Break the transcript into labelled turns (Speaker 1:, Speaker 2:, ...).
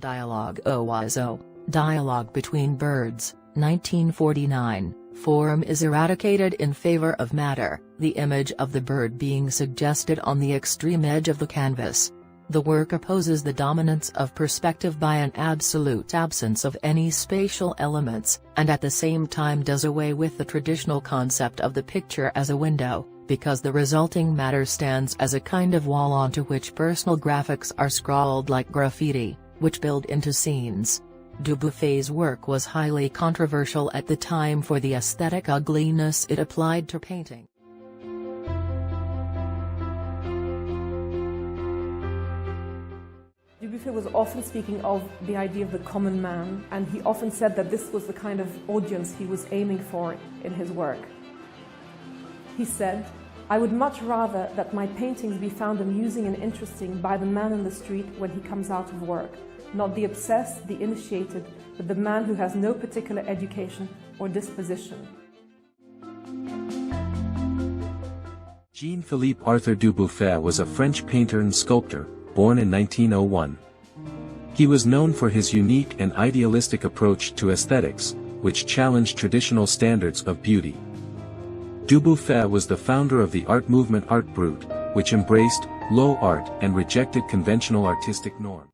Speaker 1: Dialogue Oiseau, Dialogue Between Birds, 1949, form is eradicated in favor of matter, the image of the bird being suggested on the extreme edge of the canvas. The work opposes the dominance of perspective by an absolute absence of any spatial elements, and at the same time does away with the traditional concept of the picture as a window, because the resulting matter stands as a kind of wall onto which personal graphics are scrawled like graffiti, which build into scenes. Dubuffet's work was highly controversial at the time for the aesthetic ugliness it applied to painting.
Speaker 2: Dubuffet was often speaking of the idea of the common man, and he often said that this was the kind of audience he was aiming for in his work. He said, "I would much rather that my paintings be found amusing and interesting by the man in the street when he comes out of work, not the obsessed, the initiated, but the man who has no particular education or disposition."
Speaker 3: Jean-Philippe Arthur Dubuffet was a French painter and sculptor, born in 1901. He was known for his unique and idealistic approach to aesthetics, which challenged traditional standards of beauty. Dubuffet was the founder of the art movement Art Brut, which embraced low art and rejected conventional artistic norms.